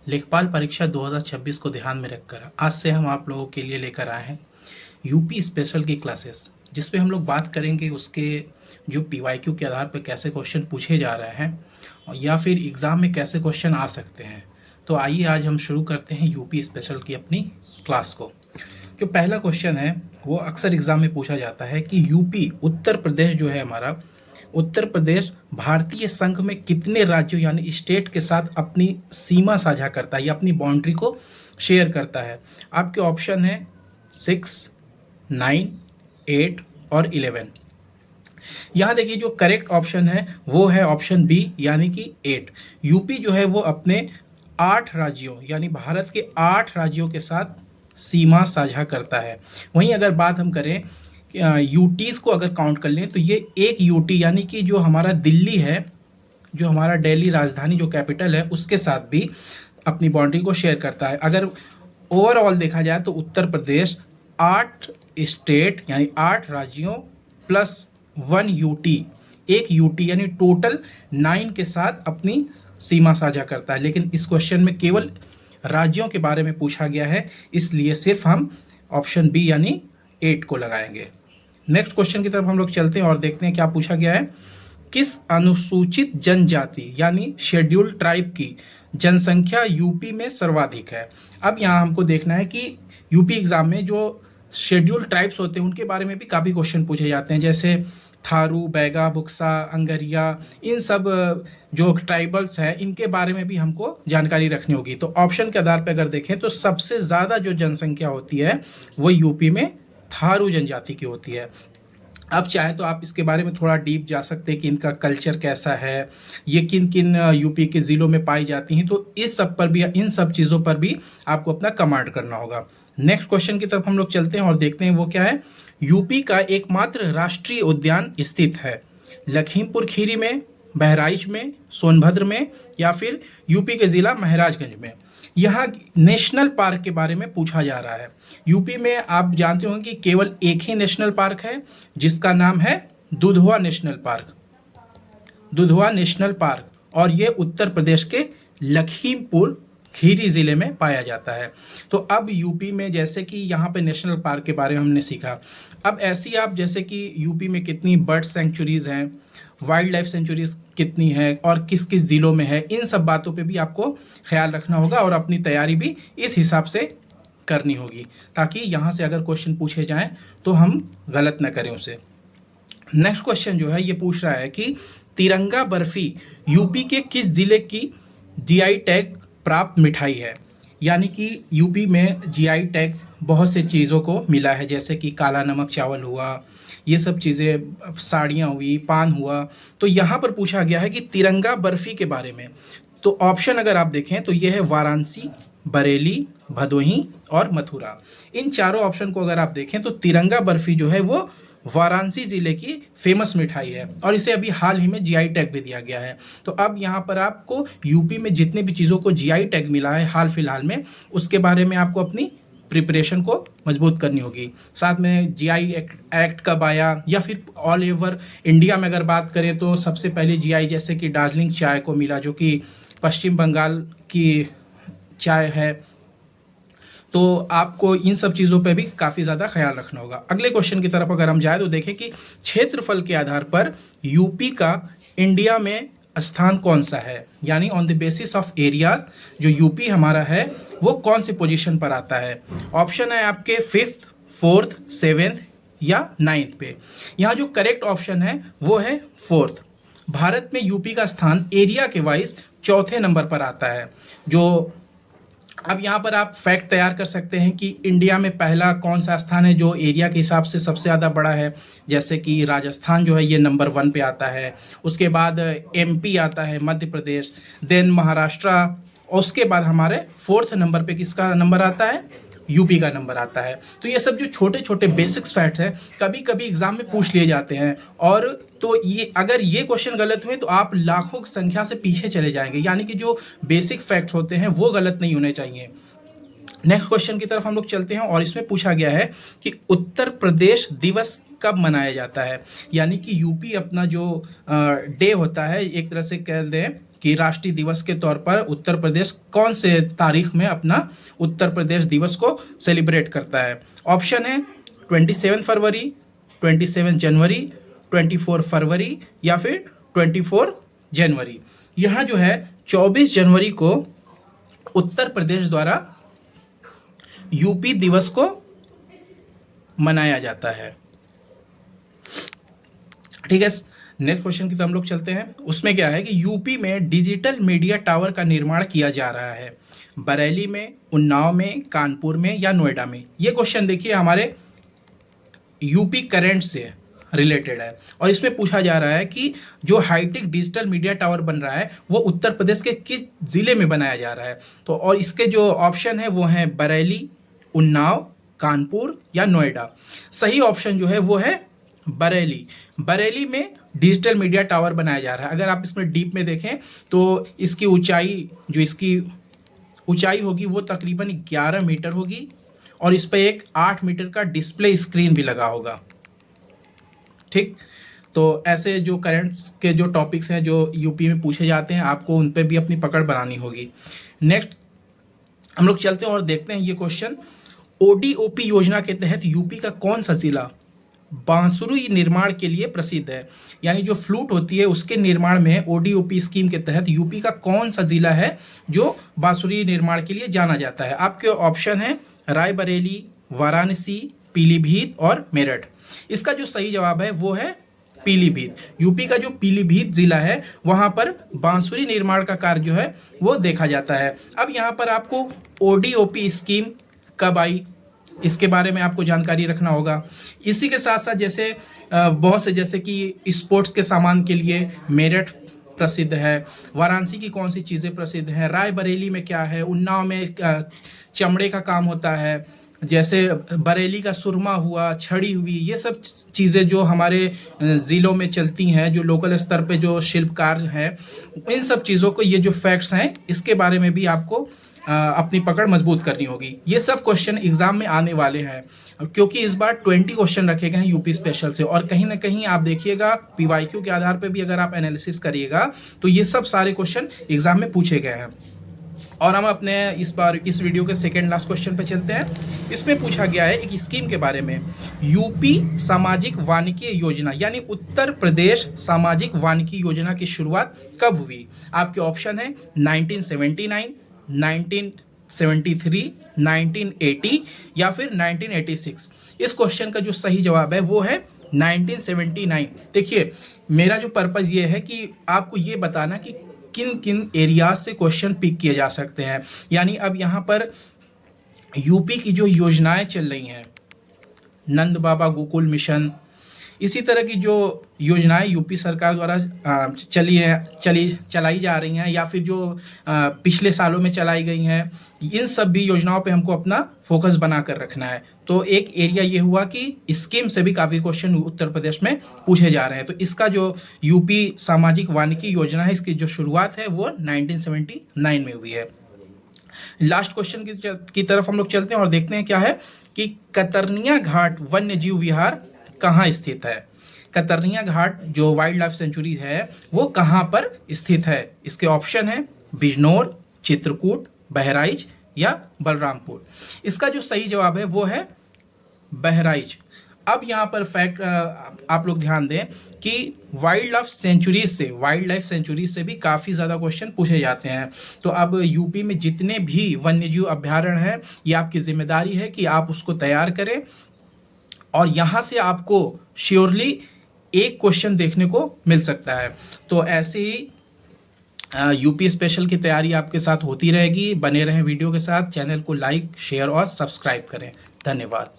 लेखपाल परीक्षा 2026 को ध्यान में रखकर आज से हम आप लोगों के लिए लेकर आए हैं यूपी स्पेशल की क्लासेस, जिसपे हम लोग बात करेंगे उसके जो पीवाईक्यू के आधार पर कैसे क्वेश्चन पूछे जा रहे हैं या फिर एग्ज़ाम में कैसे क्वेश्चन आ सकते हैं। तो आइए आज हम शुरू करते हैं यूपी स्पेशल की अपनी क्लास को। जो पहला क्वेश्चन है वो अक्सर एग्ज़ाम में पूछा जाता है कि यूपी उत्तर प्रदेश जो है हमारा, उत्तर प्रदेश भारतीय संघ में कितने राज्यों यानी स्टेट के साथ अपनी सीमा साझा करता है या अपनी बाउंड्री को शेयर करता है। आपके ऑप्शन है 6, 9, 8 और 11। यहाँ देखिए जो करेक्ट ऑप्शन है वो है ऑप्शन बी यानी कि 8। यूपी जो है वो अपने 8 राज्यों यानी भारत के 8 राज्यों के साथ सीमा साझा करता है। वहीं अगर बात हम करें यूटीज़ को अगर काउंट कर लें तो ये एक यूटी यानी कि जो हमारा दिल्ली है, जो हमारा दिल्ली राजधानी जो कैपिटल है उसके साथ भी अपनी बाउंड्री को शेयर करता है। अगर ओवरऑल देखा जाए तो उत्तर प्रदेश 8 स्टेट यानी 8 राज्यों प्लस 1 यूटी, एक यूटी यानी टोटल 9 के साथ अपनी सीमा साझा करता है। लेकिन इस क्वेश्चन में केवल राज्यों के बारे में पूछा गया है, इसलिए सिर्फ हम ऑप्शन बी यानी 8 को लगाएंगे। नेक्स्ट क्वेश्चन की तरफ हम लोग चलते हैं और देखते हैं क्या पूछा गया है। किस अनुसूचित जनजाति यानी शेड्यूल्ड ट्राइब की जनसंख्या यूपी में सर्वाधिक है। अब यहाँ हमको देखना है कि यूपी एग्जाम में जो शेड्यूल्ड ट्राइब्स होते हैं उनके बारे में भी काफ़ी क्वेश्चन पूछे जाते हैं, जैसे थारू, बैगा, बुक्सा, अंगरिया, इन सब जो ट्राइबल्स हैं इनके बारे में भी हमको जानकारी रखनी होगी। तो ऑप्शन के आधार पर अगर देखें तो सबसे ज़्यादा जो जनसंख्या होती है वो यूपी में थारू जनजाति की होती है। अब चाहे तो आप इसके बारे में थोड़ा डीप जा सकते हैं कि इनका कल्चर कैसा है, ये किन किन यूपी के ज़िलों में पाई जाती हैं, तो इस सब पर भी, इन सब चीज़ों पर भी आपको अपना कमांड करना होगा। नेक्स्ट क्वेश्चन की तरफ हम लोग चलते हैं और देखते हैं वो क्या है। यूपी का एकमात्र राष्ट्रीय उद्यान स्थित है लखीमपुर खीरी में, बहराइच में, सोनभद्र में या फिर यूपी के ज़िला महाराजगंज में। यहाँ नेशनल पार्क के बारे में पूछा जा रहा है। यूपी में आप जानते होंगे कि केवल एक ही नेशनल पार्क है जिसका नाम है Dudhwa national park, Dudhwa national park, और ये उत्तर प्रदेश के लखीमपुर खीरी ज़िले में पाया जाता है। तो अब यूपी में जैसे कि यहाँ पे नेशनल पार्क के बारे में हमने सीखा, अब ऐसी आप जैसे कि यूपी में कितनी बर्ड सेंचुरीज़ हैं, वाइल्ड लाइफ सेंचुरीज कितनी है और किस किस ज़िलों में है, इन सब बातों पे भी आपको ख्याल रखना होगा और अपनी तैयारी भी इस हिसाब से करनी होगी, ताकि यहाँ से अगर क्वेश्चन पूछे जाएं तो हम गलत न करें उसे। नेक्स्ट क्वेश्चन जो है ये पूछ रहा है कि तिरंगा बर्फी यूपी के किस ज़िले की जीआई टैग प्राप्त मिठाई है। यानी कि यूपी में जीआई टैग बहुत से चीज़ों को मिला है, जैसे कि काला नमक चावल हुआ, ये सब चीज़ें, साड़ियाँ हुई, पान हुआ। तो यहाँ पर पूछा गया है कि तिरंगा बर्फ़ी के बारे में। तो ऑप्शन अगर आप देखें तो ये है वाराणसी, बरेली, भदोही और मथुरा। इन चारों ऑप्शन को अगर आप देखें तो तिरंगा बर्फ़ी जो है वो वाराणसी ज़िले की फेमस मिठाई है और इसे अभी हाल ही में जीआई टैग भी दिया गया है। तो अब यहाँ पर आपको यूपी में जितने भी चीज़ों को जीआई टैग मिला है हाल फिलहाल में, उसके बारे में आपको अपनी प्रिपरेशन को मजबूत करनी होगी। साथ में जीआई एक्ट कब आया, या फिर ऑल ओवर इंडिया में अगर बात करें तो सबसे पहले जीआई जैसे कि दार्जिलिंग चाय को मिला, जो कि पश्चिम बंगाल की चाय है। तो आपको इन सब चीज़ों पे भी काफ़ी ज़्यादा ख्याल रखना होगा। अगले क्वेश्चन की तरफ अगर हम जाए तो देखें कि क्षेत्रफल के आधार पर यूपी का इंडिया में स्थान कौन सा है, यानी on the basis of area जो यूपी हमारा है वो कौन सी पोजीशन पर आता है। ऑप्शन है आपके 5th, 4th, 7th या 9th पे। यहाँ जो करेक्ट ऑप्शन है वो है 4th। भारत में यूपी का स्थान एरिया के वाइज चौथे नंबर पर आता है। जो अब यहाँ पर आप फैक्ट तैयार कर सकते हैं कि इंडिया में पहला कौन सा स्थान है जो एरिया के हिसाब से सबसे ज़्यादा बड़ा है, जैसे कि राजस्थान जो है ये नंबर 1 पे आता है, उसके बाद एमपी आता है, मध्य प्रदेश, देन महाराष्ट्र, उसके बाद हमारे 4th नंबर पे किसका नंबर आता है, यूपी का नंबर आता है। तो ये सब जो छोटे छोटे बेसिक्स फैक्ट्स हैं कभी कभी एग्जाम में पूछ लिए जाते हैं, और तो ये अगर ये क्वेश्चन गलत हुए तो आप लाखों की संख्या से पीछे चले जाएंगे, यानी कि जो बेसिक फैक्ट्स होते हैं वो गलत नहीं होने चाहिए। नेक्स्ट क्वेश्चन की तरफ हम लोग चलते हैं और इसमें पूछा गया है कि उत्तर प्रदेश दिवस कब मनाया जाता है। यानी कि यूपी अपना जो डे होता है, एक तरह से कह दें कि राष्ट्रीय दिवस के तौर पर उत्तर प्रदेश कौन से तारीख में अपना उत्तर प्रदेश दिवस को सेलिब्रेट करता है। ऑप्शन है 27 फरवरी, 27 जनवरी, 24 फरवरी या फिर 24 जनवरी। यहाँ जो है 24 जनवरी को उत्तर प्रदेश द्वारा यूपी दिवस को मनाया जाता है। ठीक है, नेक्स्ट क्वेश्चन की तरफ हम लोग चलते हैं। उसमें क्या है कि यूपी में डिजिटल मीडिया टावर का निर्माण किया जा रहा है, बरेली में, उन्नाव में, कानपुर में या नोएडा में। ये क्वेश्चन देखिए हमारे यूपी करंट से रिलेटेड है और इसमें पूछा जा रहा है कि जो हाईटेक डिजिटल मीडिया टावर बन रहा है वो उत्तर प्रदेश के किस जिले में बनाया जा रहा है। तो और इसके जो ऑप्शन है वो है बरेली, उन्नाव, कानपुर या नोएडा। सही ऑप्शन जो है वो है बरेली। बरेली में डिजिटल मीडिया टावर बनाया जा रहा है। अगर आप इसमें डीप में देखें तो इसकी ऊंचाई होगी वो तकरीबन 11 मीटर होगी और इस पर एक 8 मीटर का डिस्प्ले स्क्रीन भी लगा होगा। ठीक, तो ऐसे जो करंट के जो टॉपिक्स हैं जो यूपी में पूछे जाते हैं आपको उन पे भी अपनी पकड़ बनानी होगी। नेक्स्ट हम लोग चलते हैं और देखते हैं ये क्वेश्चन। ओडीओपी योजना के तहत यूपी का कौन सा जिला बांसुरी निर्माण के लिए प्रसिद्ध है। यानी जो फ्लूट होती है उसके निर्माण में ओडीओपी स्कीम के तहत यूपी का कौन सा जिला है जो बांसुरी निर्माण के लिए जाना जाता है। आपके ऑप्शन है रायबरेली, वाराणसी, पीलीभीत और मेरठ। इसका जो सही जवाब है वो है पीलीभीत। यूपी का जो पीलीभीत जिला है वहां पर बांसुरी निर्माण का कार्य जो है वो देखा जाता है। अब यहाँ पर आपको ओडीओपी स्कीम कब आई इसके बारे में आपको जानकारी रखना होगा। इसी के साथ साथ जैसे बहुत से जैसे कि स्पोर्ट्स के सामान के लिए मेरठ प्रसिद्ध है, वाराणसी की कौन सी चीज़ें प्रसिद्ध हैं, रायबरेली में क्या है, उन्नाव में चमड़े का काम होता है, जैसे बरेली का सुरमा हुआ, छड़ी हुई, ये सब चीज़ें जो हमारे ज़िलों में चलती हैं, जो लोकल स्तर पे जो शिल्पकार हैं, इन सब चीज़ों को ये जो फैक्ट्स हैं इसके बारे में भी आपको अपनी पकड़ मजबूत करनी होगी। ये सब क्वेश्चन एग्जाम में आने वाले हैं क्योंकि इस बार 20 क्वेश्चन रखे गए हैं यूपी स्पेशल से और कहीं ना कहीं आप देखिएगा पीवाईक्यू के आधार पर भी अगर आप एनालिसिस करिएगा तो ये सब सारे क्वेश्चन एग्जाम में पूछे गए हैं। और हम अपने इस बार इस वीडियो के सेकेंड लास्ट क्वेश्चन पे चलते हैं। इसमें पूछा गया है एक स्कीम के बारे में, यूपी सामाजिक वानिकी योजना यानी उत्तर प्रदेश सामाजिक वानिकी योजना की शुरुआत कब हुई। आपके ऑप्शन है 1979, 1973, 1980 या फिर 1986। इस क्वेश्चन का जो सही जवाब है वो है 1979। देखिए मेरा जो पर्पज़ ये है कि आपको ये बताना कि किन किन एरियाज से क्वेश्चन पिक किए जा सकते हैं। यानी अब यहाँ पर यूपी की जो योजनाएं चल रही हैं, नंद बाबा गोकुल मिशन, इसी तरह की जो योजनाएं यूपी सरकार द्वारा चलाई जा रही हैं या फिर जो पिछले सालों में चलाई गई हैं, इन सब भी योजनाओं पे हमको अपना फोकस बना कर रखना है। तो एक एरिया ये हुआ कि स्कीम से भी काफ़ी क्वेश्चन उत्तर प्रदेश में पूछे जा रहे हैं। तो इसका जो यूपी सामाजिक वानिकी योजना है इसकी जो शुरुआत है वो 1979 में हुई है। लास्ट क्वेश्चन की तरफ हम लोग चलते हैं और देखते हैं क्या है कि कतरनिया घाट वन्य जीव विहार कहाँ स्थित है। कतरनिया घाट जो वाइल्ड लाइफ सेंचुरी है वो कहाँ पर स्थित है। इसके ऑप्शन है बिजनौर, चित्रकूट, बहराइच या बलरामपुर। इसका जो सही जवाब है वो है बहराइच। अब यहाँ पर फैक्ट आप लोग ध्यान दें कि वाइल्ड लाइफ सेंचुरी से भी काफ़ी ज़्यादा क्वेश्चन पूछे जाते हैं। तो अब यूपी में जितने भी वन्यजीव अभ्यारण्य हैं ये आपकी जिम्मेदारी है कि आप उसको तैयार करें और यहाँ से आपको श्योरली एक क्वेश्चन देखने को मिल सकता है। तो ऐसे ही यूपी स्पेशल की तैयारी आपके साथ होती रहेगी। बने रहें वीडियो के साथ, चैनल को लाइक, शेयर और सब्सक्राइब करें। धन्यवाद।